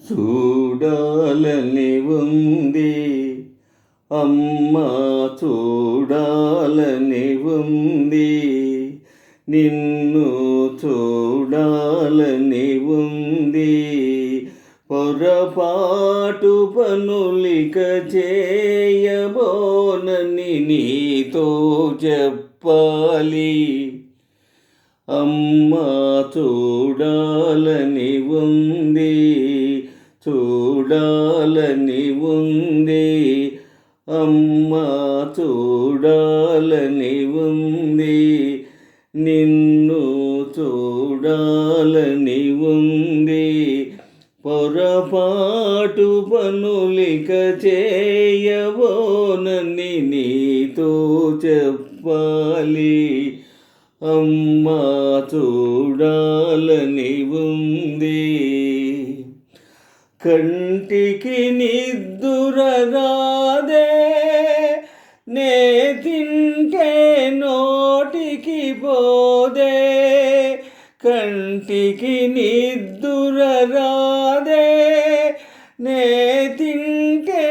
చూడాలని ఉంది అమ్మ, చూడాలని ఉంది, నిన్ను చూడాలని ఉంది. పొరపాటు పనులిక చేయబోనని నీతో చెప్పాలి. అమ్మ, చూడాలని ఉంది, చూడాలని ఉంది, అమ్మ, చూడాలని ఉంది, నిన్ను చూడాలని ఉంది. పొరపాటు పనులిక చేయబోనని నీతో చెప్పాలి. అమ్మ, చూడాలని ఉంది. కంటికి నిద్దుర రాదే, నే తింటే నోటికి పోదే. కంటికి నిద్దుర రాదే, నే తింటే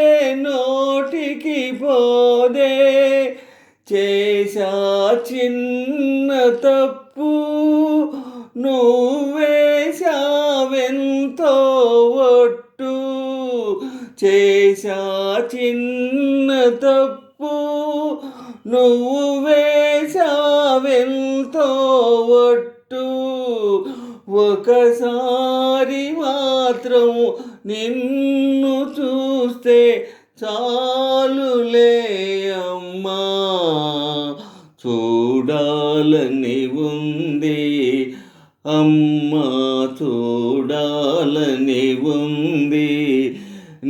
నోటికి పోదే. చేశా చిన్న తప్పు, నువ్వేశావెంతో ఒట్టు. చేశా చిన్న తప్పు, నువ్వు వేశావెంతో ఒట్టు. ఒకసారి మాత్రం నిన్ను చూస్తే చాలులే అమ్మా, చూడాలని ఉంది. అమ్మ, చూడాలని ఉంది,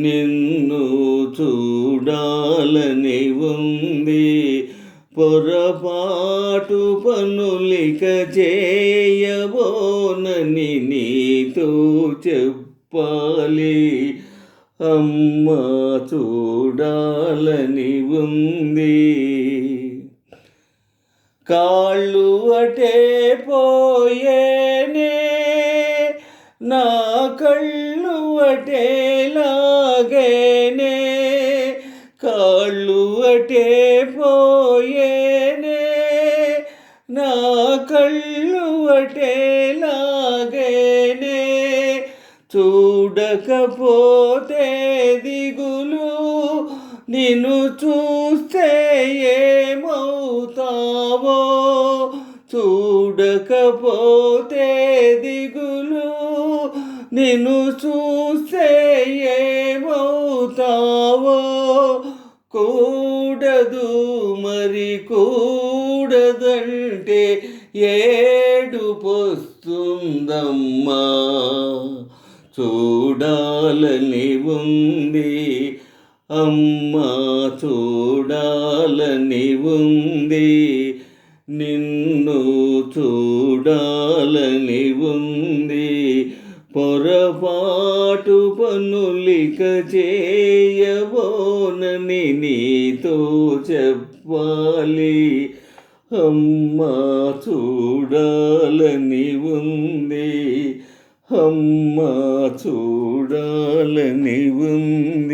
నిన్ను చూడాలని ఉంది. పొరపాటు పనులిక చేయబోనని నీతో చెప్పాలి. అమ్మ, చూడాలని ఉంది. కాళ్ళు అటే పోయేనే, నా కళ్ళు అటే లాగేనే. కాళ్ళు అటే పోయేనే, నా కళ్ళు అటే లాగేనే. చూడకపోతే దిగులు, నిన్ను చూస్తే ఏమవుతావో. చూడకపోతే దిగులు, నిన్ను చూస్తే ఏమవుతావో. కూడదు మరి కూడదంటే ఏడుపొస్తుందమ్మా, చూడాలని ఉంది. అమ్మ, చూడాలని ఉంది, నిన్ను చూడాలని ఉంది. పొరపాటు పనులిక చేయబోనని నీతో చెప్పాలి. అమ్మ, చూడాలని ఉంది. అమ్మ, చూడాలని ఉంది.